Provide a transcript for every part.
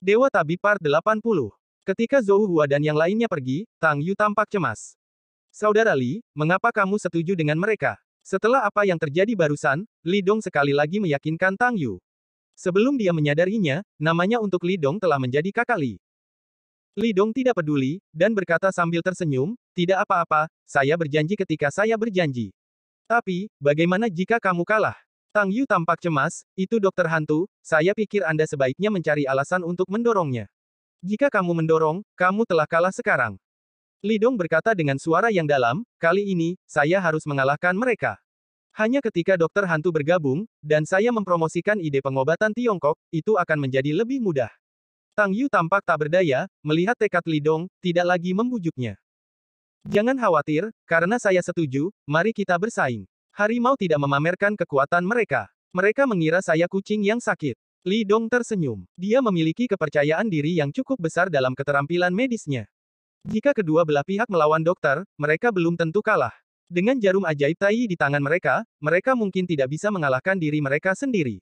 Dewa Tabib Part 80. Ketika Zhou Hua dan yang lainnya pergi, Tang Yu tampak cemas. Saudara Li, mengapa kamu setuju dengan mereka? Setelah apa yang terjadi barusan, Li Dong sekali lagi meyakinkan Tang Yu. Sebelum dia menyadarinya, namanya untuk Li Dong telah menjadi kakak Li. Li Dong tidak peduli, dan berkata sambil tersenyum, tidak apa-apa, saya berjanji ketika saya berjanji. Tapi, bagaimana jika kamu kalah? Tang Yu tampak cemas, itu dokter hantu, saya pikir Anda sebaiknya mencari alasan untuk mendorongnya. Jika kamu mendorong, kamu telah kalah sekarang. Li Dong berkata dengan suara yang dalam, kali ini, saya harus mengalahkan mereka. Hanya ketika dokter hantu bergabung, dan saya mempromosikan ide pengobatan Tiongkok, itu akan menjadi lebih mudah. Tang Yu tampak tak berdaya, melihat tekad Li Dong, tidak lagi membujuknya. Jangan khawatir, karena saya setuju, mari kita bersaing. Harimau tidak memamerkan kekuatan mereka. Mereka mengira saya kucing yang sakit. Li Dong tersenyum. Dia memiliki kepercayaan diri yang cukup besar dalam keterampilan medisnya. Jika kedua belah pihak melawan dokter, mereka belum tentu kalah. Dengan jarum ajaib Tai di tangan mereka, mereka mungkin tidak bisa mengalahkan diri mereka sendiri.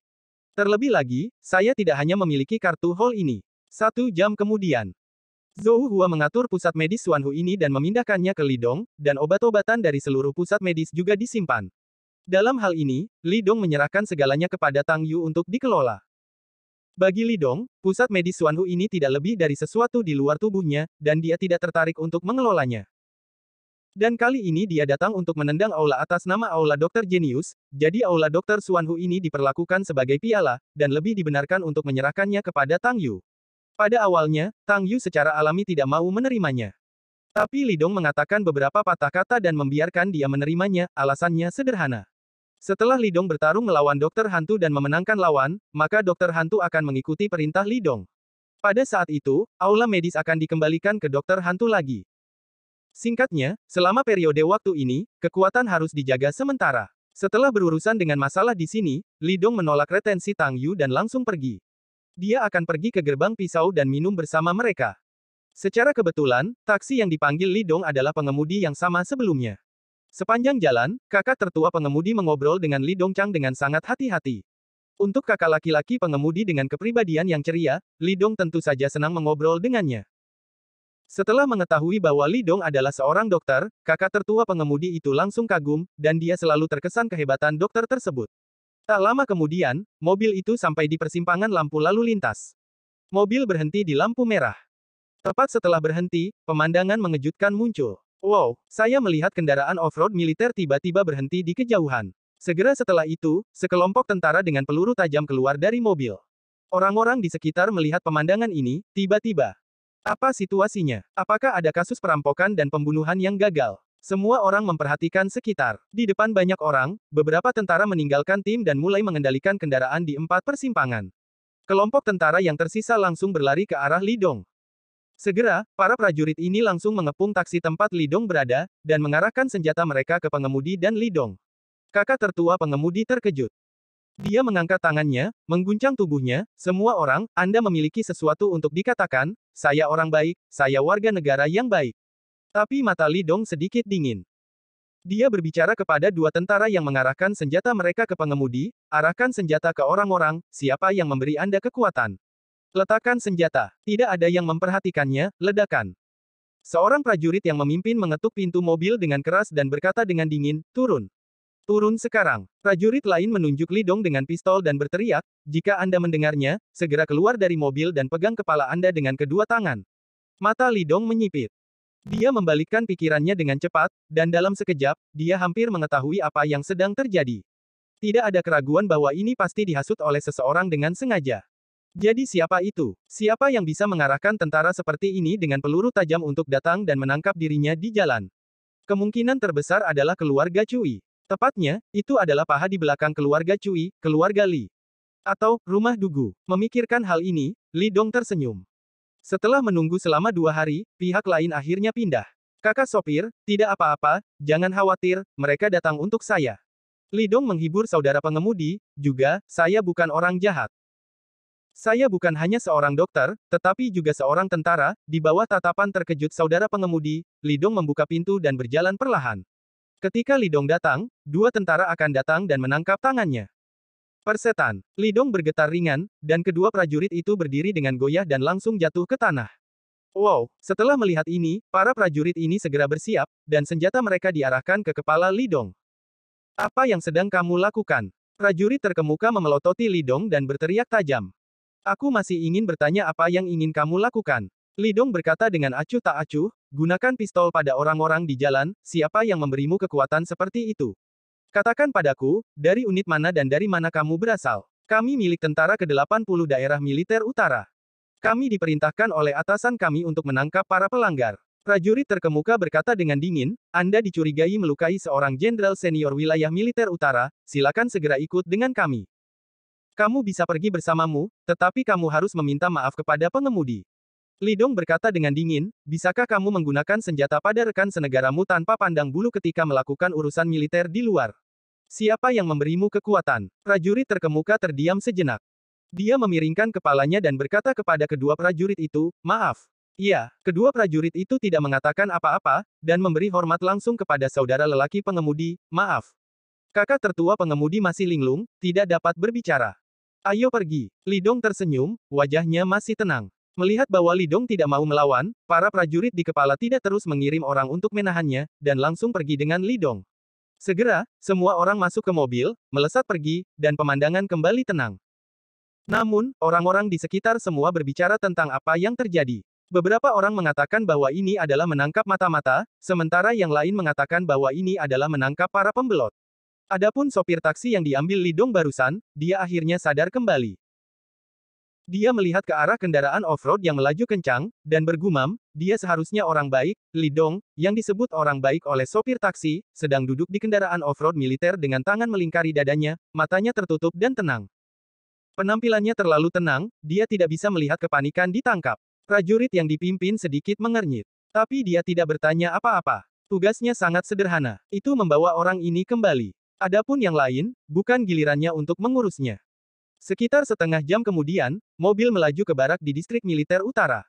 Terlebih lagi, saya tidak hanya memiliki kartu hall ini. 1 jam kemudian, Zhou Hua mengatur pusat medis Xuanhu ini dan memindahkannya ke Li Dong, dan obat-obatan dari seluruh pusat medis juga disimpan. Dalam hal ini, Li Dong menyerahkan segalanya kepada Tang Yu untuk dikelola. Bagi Li Dong, pusat medis Xuanhu ini tidak lebih dari sesuatu di luar tubuhnya, dan dia tidak tertarik untuk mengelolanya. Dan kali ini dia datang untuk menendang aula atas nama Aula Dokter Jenius, jadi Aula Dokter Xuanhu ini diperlakukan sebagai piala, dan lebih dibenarkan untuk menyerahkannya kepada Tang Yu. Pada awalnya, Tang Yu secara alami tidak mau menerimanya. Tapi Li Dong mengatakan beberapa patah kata dan membiarkan dia menerimanya, alasannya sederhana. Setelah Li Dong bertarung melawan dokter hantu dan memenangkan lawan, maka dokter hantu akan mengikuti perintah Li Dong. Pada saat itu, aula medis akan dikembalikan ke dokter hantu lagi. Singkatnya, selama periode waktu ini, kekuatan harus dijaga sementara. Setelah berurusan dengan masalah di sini, Li Dong menolak retensi Tang Yu dan langsung pergi. Dia akan pergi ke gerbang pisau dan minum bersama mereka. Secara kebetulan, taksi yang dipanggil Li Dong adalah pengemudi yang sama sebelumnya. Sepanjang jalan, kakak tertua pengemudi mengobrol dengan Li Dongchang dengan sangat hati-hati. Untuk kakak laki-laki pengemudi dengan kepribadian yang ceria, Li Dong tentu saja senang mengobrol dengannya. Setelah mengetahui bahwa Li Dong adalah seorang dokter, kakak tertua pengemudi itu langsung kagum, dan dia selalu terkesan kehebatan dokter tersebut. Tak lama kemudian, mobil itu sampai di persimpangan lampu lalu lintas. Mobil berhenti di lampu merah. Tepat setelah berhenti, pemandangan mengejutkan muncul. Wow, saya melihat kendaraan off-road militer tiba-tiba berhenti di kejauhan. Segera setelah itu, sekelompok tentara dengan peluru tajam keluar dari mobil. Orang-orang di sekitar melihat pemandangan ini, tiba-tiba. Apa situasinya? Apakah ada kasus perampokan dan pembunuhan yang gagal? Semua orang memperhatikan sekitar. Di depan banyak orang, beberapa tentara meninggalkan tim dan mulai mengendalikan kendaraan di 4 persimpangan. Kelompok tentara yang tersisa langsung berlari ke arah Li Dong. Segera, para prajurit ini langsung mengepung taksi tempat Li Dong berada, dan mengarahkan senjata mereka ke pengemudi dan Li Dong. Kakak tertua pengemudi terkejut. Dia mengangkat tangannya, mengguncang tubuhnya, semua orang, Anda memiliki sesuatu untuk dikatakan, saya orang baik, saya warga negara yang baik. Tapi mata Li Dong sedikit dingin. Dia berbicara kepada 2 tentara yang mengarahkan senjata mereka ke pengemudi, arahkan senjata ke orang-orang, siapa yang memberi Anda kekuatan? Letakkan senjata. Tidak ada yang memperhatikannya, ledakan. Seorang prajurit yang memimpin mengetuk pintu mobil dengan keras dan berkata dengan dingin, turun. Turun sekarang. Prajurit lain menunjuk Li Dong dengan pistol dan berteriak, jika Anda mendengarnya, segera keluar dari mobil dan pegang kepala Anda dengan kedua tangan. Mata Li Dong menyipit. Dia membalikkan pikirannya dengan cepat, dan dalam sekejap, dia hampir mengetahui apa yang sedang terjadi. Tidak ada keraguan bahwa ini pasti dihasut oleh seseorang dengan sengaja. Jadi siapa itu? Siapa yang bisa mengarahkan tentara seperti ini dengan peluru tajam untuk datang dan menangkap dirinya di jalan? Kemungkinan terbesar adalah keluarga Cui. Tepatnya, itu adalah paha di belakang keluarga Cui, keluarga Li. Atau, rumah Dugu. Memikirkan hal ini, Li Dong tersenyum. Setelah menunggu selama 2 hari, pihak lain akhirnya pindah. Kakak sopir, tidak apa-apa, jangan khawatir, mereka datang untuk saya. Li Dong menghibur saudara pengemudi, juga, saya bukan orang jahat. Saya bukan hanya seorang dokter, tetapi juga seorang tentara. Di bawah tatapan terkejut saudara pengemudi, Li Dong membuka pintu dan berjalan perlahan. Ketika Li Dong datang, 2 tentara akan datang dan menangkap tangannya. Persetan. Li Dong bergetar ringan, dan kedua prajurit itu berdiri dengan goyah dan langsung jatuh ke tanah. Wow, setelah melihat ini, para prajurit ini segera bersiap, dan senjata mereka diarahkan ke kepala Li Dong. Apa yang sedang kamu lakukan? Prajurit terkemuka memelototi Li Dong dan berteriak tajam. Aku masih ingin bertanya apa yang ingin kamu lakukan. Li Dong berkata dengan acuh tak acuh, gunakan pistol pada orang-orang di jalan, siapa yang memberimu kekuatan seperti itu? Katakan padaku, dari unit mana dan dari mana kamu berasal? Kami milik tentara ke-80 daerah militer utara. Kami diperintahkan oleh atasan kami untuk menangkap para pelanggar. Prajurit terkemuka berkata dengan dingin, Anda dicurigai melukai seorang jenderal senior wilayah militer utara, silakan segera ikut dengan kami. Kamu bisa pergi bersamamu, tetapi kamu harus meminta maaf kepada pengemudi. Li Dong berkata dengan dingin, bisakah kamu menggunakan senjata pada rekan senegaramu tanpa pandang bulu ketika melakukan urusan militer di luar? Siapa yang memberimu kekuatan? Prajurit terkemuka terdiam sejenak. Dia memiringkan kepalanya dan berkata kepada kedua prajurit itu, maaf. Iya, kedua prajurit itu tidak mengatakan apa-apa, dan memberi hormat langsung kepada saudara lelaki pengemudi, maaf. Kakak tertua pengemudi masih linglung, tidak dapat berbicara. Ayo pergi. Li Dong tersenyum, wajahnya masih tenang. Melihat bahwa Li Dong tidak mau melawan, para prajurit di kepala tidak terus mengirim orang untuk menahannya, dan langsung pergi dengan Li Dong. Segera, semua orang masuk ke mobil, melesat pergi, dan pemandangan kembali tenang. Namun, orang-orang di sekitar semua berbicara tentang apa yang terjadi. Beberapa orang mengatakan bahwa ini adalah menangkap mata-mata, sementara yang lain mengatakan bahwa ini adalah menangkap para pembelot. Adapun sopir taksi yang diambil Li Dong barusan, dia akhirnya sadar kembali. Dia melihat ke arah kendaraan off-road yang melaju kencang, dan bergumam, dia seharusnya orang baik, Li Dong, yang disebut orang baik oleh sopir taksi, sedang duduk di kendaraan off-road militer dengan tangan melingkari dadanya, matanya tertutup dan tenang. Penampilannya terlalu tenang, dia tidak bisa melihat kepanikan ditangkap. Prajurit yang dipimpin sedikit mengernyit. Tapi dia tidak bertanya apa-apa. Tugasnya sangat sederhana, itu membawa orang ini kembali. Adapun yang lain, bukan gilirannya untuk mengurusnya. Sekitar setengah jam kemudian, mobil melaju ke barak di distrik militer utara.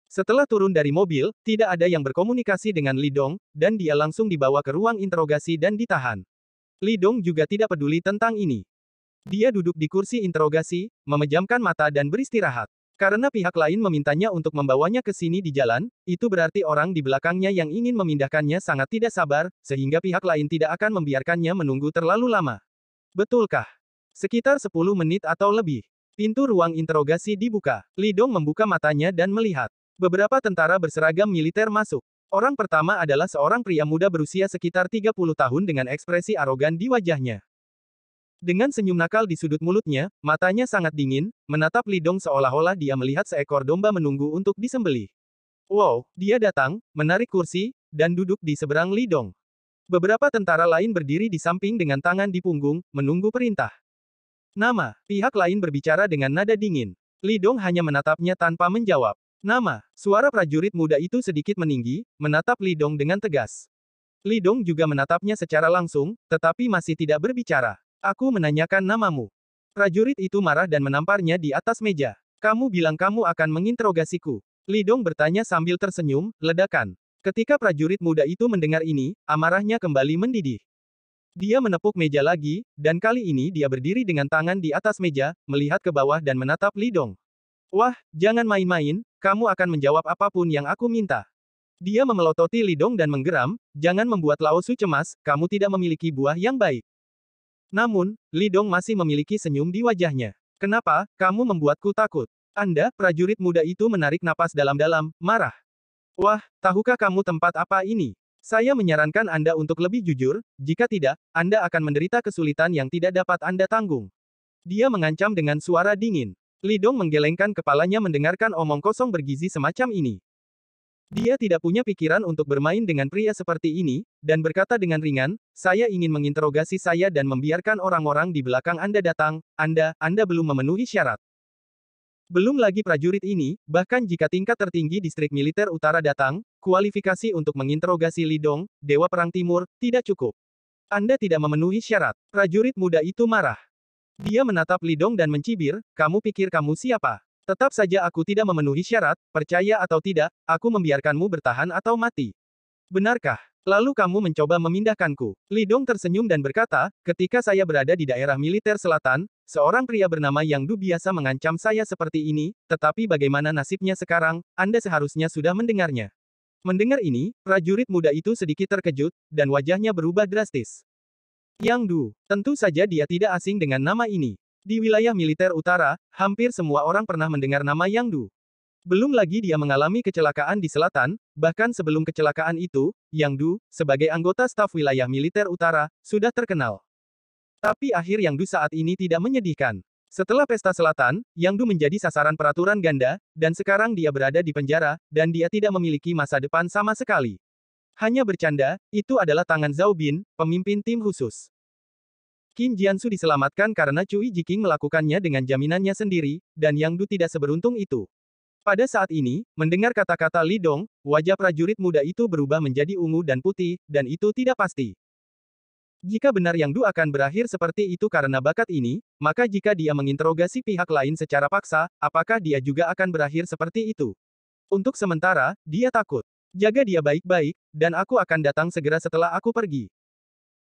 Setelah turun dari mobil, tidak ada yang berkomunikasi dengan Li Dong, dan dia langsung dibawa ke ruang interogasi dan ditahan. Li Dong juga tidak peduli tentang ini. Dia duduk di kursi interogasi, memejamkan mata dan beristirahat. Karena pihak lain memintanya untuk membawanya ke sini di jalan, itu berarti orang di belakangnya yang ingin memindahkannya sangat tidak sabar, sehingga pihak lain tidak akan membiarkannya menunggu terlalu lama. Betulkah? Sekitar 10 menit atau lebih. Pintu ruang interogasi dibuka. Li Dong membuka matanya dan melihat. Beberapa tentara berseragam militer masuk. Orang pertama adalah seorang pria muda berusia sekitar 30 tahun dengan ekspresi arogan di wajahnya. Dengan senyum nakal di sudut mulutnya, matanya sangat dingin, menatap Li Dong seolah-olah dia melihat seekor domba menunggu untuk disembelih. Wow, dia datang, menarik kursi, dan duduk di seberang Li Dong. Beberapa tentara lain berdiri di samping dengan tangan di punggung, menunggu perintah. Nama, pihak lain berbicara dengan nada dingin. Li Dong hanya menatapnya tanpa menjawab. Nama, suara prajurit muda itu sedikit meninggi, menatap Li Dong dengan tegas. Li Dong juga menatapnya secara langsung, tetapi masih tidak berbicara. Aku menanyakan namamu. Prajurit itu marah dan menamparnya di atas meja. Kamu bilang kamu akan menginterogasiku. Li Dong bertanya sambil tersenyum, ledakan. Ketika prajurit muda itu mendengar ini, amarahnya kembali mendidih. Dia menepuk meja lagi, dan kali ini dia berdiri dengan tangan di atas meja, melihat ke bawah dan menatap Li Dong. Wah, jangan main-main, kamu akan menjawab apapun yang aku minta. Dia memelototi Li Dong dan menggeram, jangan membuat Lao Su cemas, kamu tidak memiliki buah yang baik. Namun, Li Dong masih memiliki senyum di wajahnya. Kenapa, kamu membuatku takut? Anda, prajurit muda itu menarik napas dalam-dalam, marah. Wah, tahukah kamu tempat apa ini? Saya menyarankan Anda untuk lebih jujur, jika tidak, Anda akan menderita kesulitan yang tidak dapat Anda tanggung. Dia mengancam dengan suara dingin. Li Dong menggelengkan kepalanya mendengarkan omong kosong bergizi semacam ini. Dia tidak punya pikiran untuk bermain dengan pria seperti ini, dan berkata dengan ringan, saya ingin menginterogasi saya dan membiarkan orang-orang di belakang Anda datang, Anda belum memenuhi syarat. Belum lagi prajurit ini, bahkan jika tingkat tertinggi distrik militer utara datang, kualifikasi untuk menginterogasi Li Dong, Dewa Perang Timur, tidak cukup. Anda tidak memenuhi syarat. Prajurit muda itu marah. Dia menatap Li Dong dan mencibir, kamu pikir kamu siapa? Tetap saja aku tidak memenuhi syarat, percaya atau tidak, aku membiarkanmu bertahan atau mati. Benarkah? Lalu kamu mencoba memindahkanku. Li Dong tersenyum dan berkata, ketika saya berada di daerah militer selatan, seorang pria bernama Yang Du biasa mengancam saya seperti ini, tetapi bagaimana nasibnya sekarang, Anda seharusnya sudah mendengarnya. Mendengar ini, prajurit muda itu sedikit terkejut, dan wajahnya berubah drastis. Yang Du, tentu saja dia tidak asing dengan nama ini. Di wilayah militer utara, hampir semua orang pernah mendengar nama Yang Du. Belum lagi dia mengalami kecelakaan di selatan, bahkan sebelum kecelakaan itu, Yang Du, sebagai anggota staf wilayah militer utara, sudah terkenal. Tapi akhir Yang Du saat ini tidak menyedihkan. Setelah pesta selatan, Yang Du menjadi sasaran peraturan ganda, dan sekarang dia berada di penjara, dan dia tidak memiliki masa depan sama sekali. Hanya bercanda, itu adalah tangan Zhao Bin, pemimpin tim khusus. Qin Jiansu diselamatkan karena Cui Jiqing melakukannya dengan jaminannya sendiri, dan Yang Du tidak seberuntung itu. Pada saat ini, mendengar kata-kata Li Dong, wajah prajurit muda itu berubah menjadi ungu dan putih, dan itu tidak pasti. Jika benar Yang Du akan berakhir seperti itu karena bakat ini, maka jika dia menginterogasi pihak lain secara paksa, apakah dia juga akan berakhir seperti itu? Untuk sementara, dia takut. Jaga dia baik-baik, dan aku akan datang segera setelah aku pergi.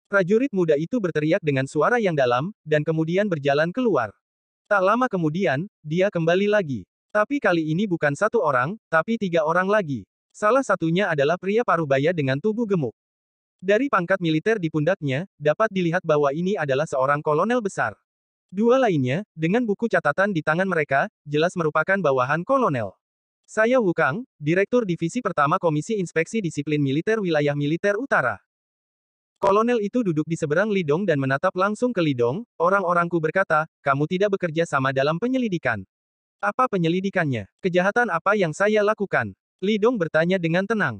Prajurit muda itu berteriak dengan suara yang dalam, dan kemudian berjalan keluar. Tak lama kemudian, dia kembali lagi. Tapi kali ini bukan satu orang, tapi 3 orang lagi. Salah satunya adalah pria parubaya dengan tubuh gemuk. Dari pangkat militer di pundaknya, dapat dilihat bahwa ini adalah seorang kolonel besar. 2 lainnya, dengan buku catatan di tangan mereka, jelas merupakan bawahan kolonel. Saya Wu Kang, Direktur Divisi Pertama Komisi Inspeksi Disiplin Militer Wilayah Militer Utara. Kolonel itu duduk di seberang Li Dong dan menatap langsung ke Li Dong, orang-orangku berkata, kamu tidak bekerja sama dalam penyelidikan. Apa penyelidikannya? Kejahatan apa yang saya lakukan? Li Dong bertanya dengan tenang.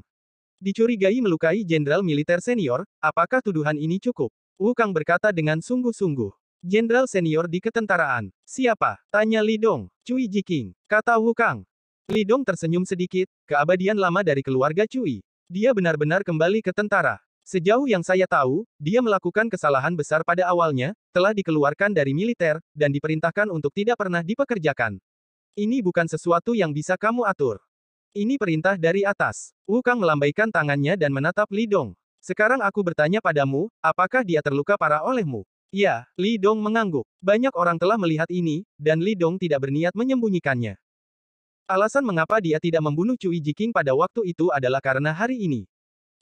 Dicurigai melukai jenderal militer senior, apakah tuduhan ini cukup? Wu Kang berkata dengan sungguh-sungguh. Jenderal senior di ketentaraan. Siapa? Tanya Li Dong. Cui Jiqing, kata Wu Kang. Li Dong tersenyum sedikit, keabadian lama dari keluarga Cui. Dia benar-benar kembali ke tentara. Sejauh yang saya tahu, dia melakukan kesalahan besar pada awalnya, telah dikeluarkan dari militer, dan diperintahkan untuk tidak pernah dipekerjakan. Ini bukan sesuatu yang bisa kamu atur. Ini perintah dari atas. Wu Kang melambaikan tangannya dan menatap Li Dong. Sekarang aku bertanya padamu, apakah dia terluka parah olehmu? Ya, Li Dong mengangguk. Banyak orang telah melihat ini, dan Li Dong tidak berniat menyembunyikannya. Alasan mengapa dia tidak membunuh Cui Jiqing pada waktu itu adalah karena hari ini.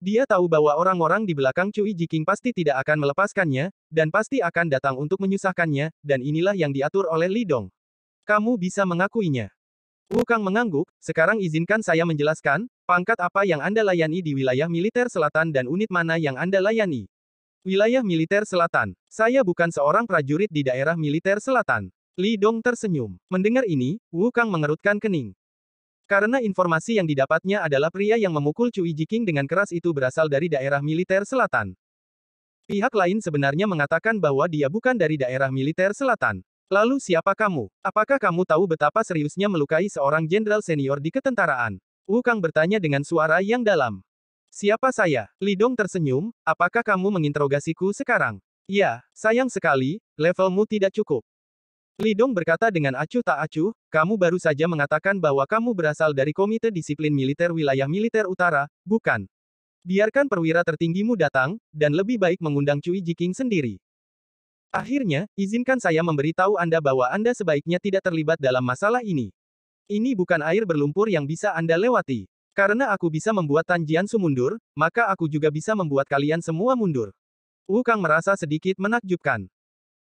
Dia tahu bahwa orang-orang di belakang Cui Jiqing pasti tidak akan melepaskannya, dan pasti akan datang untuk menyusahkannya, dan inilah yang diatur oleh Li Dong. Kamu bisa mengakuinya. Wu Kang mengangguk, sekarang izinkan saya menjelaskan, pangkat apa yang Anda layani di wilayah militer selatan dan unit mana yang Anda layani. Wilayah militer selatan. Saya bukan seorang prajurit di daerah militer selatan. Li Dong tersenyum. Mendengar ini, Wu Kang mengerutkan kening. Karena informasi yang didapatnya adalah pria yang memukul Cui Jiqing dengan keras itu berasal dari daerah militer selatan. Pihak lain sebenarnya mengatakan bahwa dia bukan dari daerah militer selatan. Lalu siapa kamu? Apakah kamu tahu betapa seriusnya melukai seorang jenderal senior di ketentaraan? Wu Kang bertanya dengan suara yang dalam. Siapa saya? Li Dong tersenyum, apakah kamu menginterogasiku sekarang? Ya, sayang sekali, levelmu tidak cukup. Li Dong berkata dengan acuh tak acuh, kamu baru saja mengatakan bahwa kamu berasal dari Komite Disiplin Militer Wilayah Militer Utara, bukan? Biarkan perwira tertinggimu datang, dan lebih baik mengundang Cui Jiqing sendiri. Akhirnya, izinkan saya memberitahu Anda bahwa Anda sebaiknya tidak terlibat dalam masalah ini. Ini bukan air berlumpur yang bisa Anda lewati. Karena aku bisa membuat Tan Jiansu mundur, maka aku juga bisa membuat kalian semua mundur. Wu Kang merasa sedikit menakjubkan.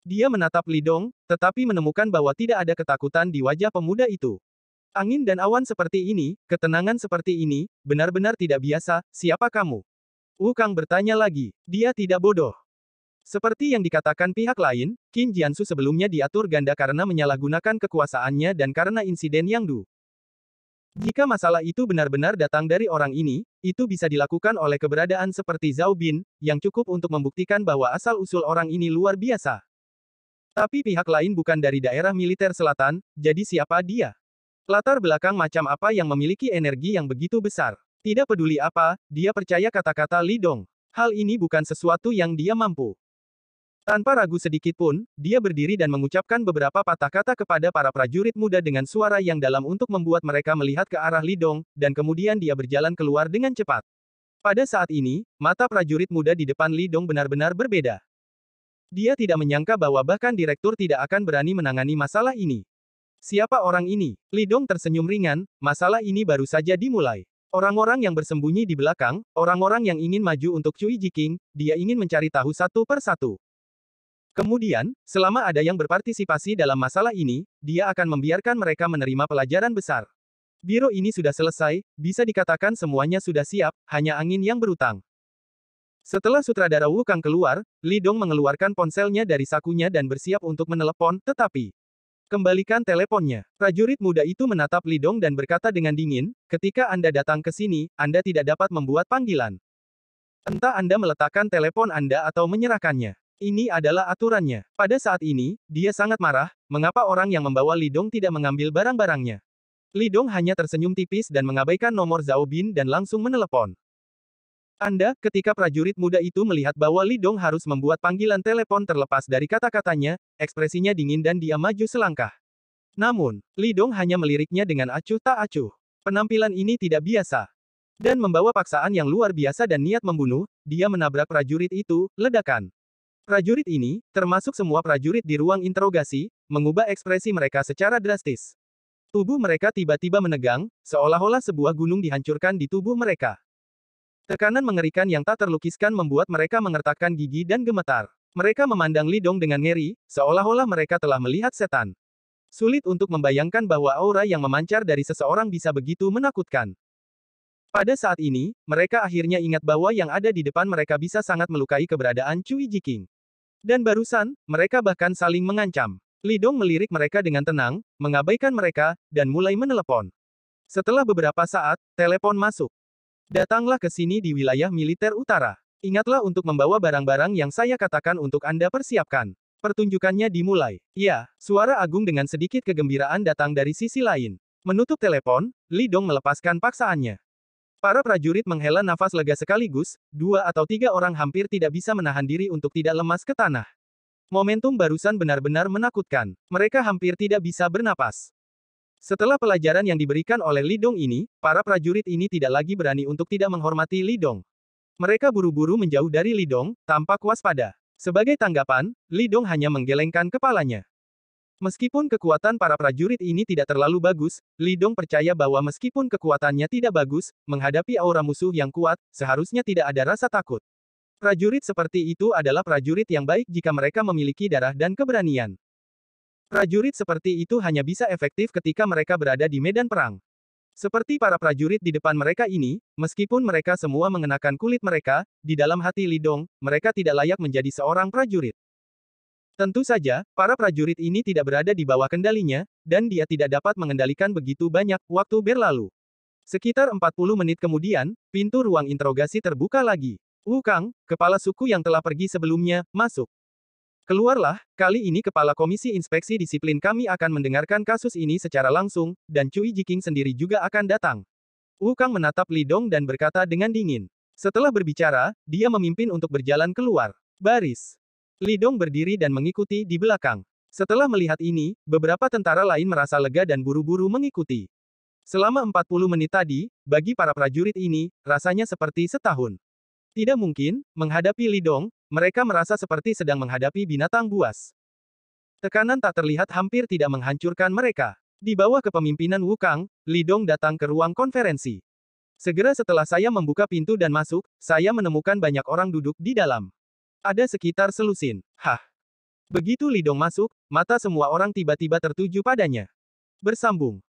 Dia menatap Li Dong, tetapi menemukan bahwa tidak ada ketakutan di wajah pemuda itu. Angin dan awan seperti ini, ketenangan seperti ini, benar-benar tidak biasa, siapa kamu? Wu Kang bertanya lagi, dia tidak bodoh. Seperti yang dikatakan pihak lain, Qin Jiansu sebelumnya diatur ganda karena menyalahgunakan kekuasaannya dan karena insiden Yang Du. Jika masalah itu benar-benar datang dari orang ini, itu bisa dilakukan oleh keberadaan seperti Zhao Bin, yang cukup untuk membuktikan bahwa asal-usul orang ini luar biasa. Tapi pihak lain bukan dari daerah militer selatan, jadi siapa dia? Latar belakang macam apa yang memiliki energi yang begitu besar? Tidak peduli apa, dia percaya kata-kata Li Dong. Hal ini bukan sesuatu yang dia mampu. Tanpa ragu sedikit pun, dia berdiri dan mengucapkan beberapa patah kata kepada para prajurit muda dengan suara yang dalam untuk membuat mereka melihat ke arah Li Dong, dan kemudian dia berjalan keluar dengan cepat. Pada saat ini, mata prajurit muda di depan Li Dong benar-benar berbeda. Dia tidak menyangka bahwa bahkan direktur tidak akan berani menangani masalah ini. Siapa orang ini? Li Dong tersenyum ringan, masalah ini baru saja dimulai. Orang-orang yang bersembunyi di belakang, orang-orang yang ingin maju untuk Cui Jiking, dia ingin mencari tahu satu per satu. Kemudian, selama ada yang berpartisipasi dalam masalah ini, dia akan membiarkan mereka menerima pelajaran besar. Biro ini sudah selesai, bisa dikatakan semuanya sudah siap, hanya angin yang berutang. Setelah sutradara Wu Kang keluar, Li Dong mengeluarkan ponselnya dari sakunya dan bersiap untuk menelepon, tetapi kembalikan teleponnya. Prajurit muda itu menatap Li Dong dan berkata dengan dingin, ketika Anda datang ke sini, Anda tidak dapat membuat panggilan. Entah Anda meletakkan telepon Anda atau menyerahkannya. Ini adalah aturannya. Pada saat ini, dia sangat marah, mengapa orang yang membawa Li Dong tidak mengambil barang-barangnya. Li Dong hanya tersenyum tipis dan mengabaikan nomor Zhao Bin dan langsung menelepon. Anda, ketika prajurit muda itu melihat bahwa Li Dong harus membuat panggilan telepon terlepas dari kata-katanya, ekspresinya dingin dan dia maju selangkah. Namun, Li Dong hanya meliriknya dengan acuh tak acuh. Penampilan ini tidak biasa. Dan membawa paksaan yang luar biasa dan niat membunuh, dia menabrak prajurit itu, ledakan. Prajurit ini, termasuk semua prajurit di ruang interogasi, mengubah ekspresi mereka secara drastis. Tubuh mereka tiba-tiba menegang, seolah-olah sebuah gunung dihancurkan di tubuh mereka. Tekanan mengerikan yang tak terlukiskan membuat mereka mengertakkan gigi dan gemetar. Mereka memandang Li Dong dengan ngeri, seolah-olah mereka telah melihat setan. Sulit untuk membayangkan bahwa aura yang memancar dari seseorang bisa begitu menakutkan. Pada saat ini, mereka akhirnya ingat bahwa yang ada di depan mereka bisa sangat melukai keberadaan Cui Jiking. Dan barusan, mereka bahkan saling mengancam. Li Dong melirik mereka dengan tenang, mengabaikan mereka, dan mulai menelepon. Setelah beberapa saat, telepon masuk. Datanglah ke sini di wilayah militer utara. Ingatlah untuk membawa barang-barang yang saya katakan untuk Anda persiapkan. Pertunjukannya dimulai. Ya, suara agung dengan sedikit kegembiraan datang dari sisi lain. Menutup telepon, Li Dong melepaskan paksaannya. Para prajurit menghela nafas lega sekaligus, 2 atau 3 orang hampir tidak bisa menahan diri untuk tidak lemas ke tanah. Momentum barusan benar-benar menakutkan. Mereka hampir tidak bisa bernapas. Setelah pelajaran yang diberikan oleh Li Dong ini, para prajurit ini tidak lagi berani untuk tidak menghormati Li Dong. Mereka buru-buru menjauh dari Li Dong, tampak waspada. Sebagai tanggapan, Li Dong hanya menggelengkan kepalanya. Meskipun kekuatan para prajurit ini tidak terlalu bagus, Li Dong percaya bahwa meskipun kekuatannya tidak bagus, menghadapi aura musuh yang kuat, seharusnya tidak ada rasa takut. Prajurit seperti itu adalah prajurit yang baik jika mereka memiliki darah dan keberanian. Prajurit seperti itu hanya bisa efektif ketika mereka berada di medan perang. Seperti para prajurit di depan mereka ini, meskipun mereka semua mengenakan kulit mereka, di dalam hati Li Dong, mereka tidak layak menjadi seorang prajurit. Tentu saja, para prajurit ini tidak berada di bawah kendalinya, dan dia tidak dapat mengendalikan begitu banyak waktu berlalu. Sekitar 40 menit kemudian, pintu ruang interogasi terbuka lagi. Wu Kang, kepala suku yang telah pergi sebelumnya, masuk. Keluarlah, kali ini Kepala Komisi Inspeksi Disiplin kami akan mendengarkan kasus ini secara langsung, dan Cui Jiking sendiri juga akan datang. Wu Kang menatap Li Dong dan berkata dengan dingin. Setelah berbicara, dia memimpin untuk berjalan keluar. Baris. Li Dong berdiri dan mengikuti di belakang. Setelah melihat ini, beberapa tentara lain merasa lega dan buru-buru mengikuti. Selama 40 menit tadi, bagi para prajurit ini, rasanya seperti setahun. Tidak mungkin, menghadapi Li Dong, mereka merasa seperti sedang menghadapi binatang buas. Tekanan tak terlihat hampir tidak menghancurkan mereka. Di bawah kepemimpinan Wu Kang, Li Dong datang ke ruang konferensi. Segera setelah saya membuka pintu dan masuk, saya menemukan banyak orang duduk di dalam. Ada sekitar selusin. Hah. Begitu Li Dong masuk, mata semua orang tiba-tiba tertuju padanya. Bersambung.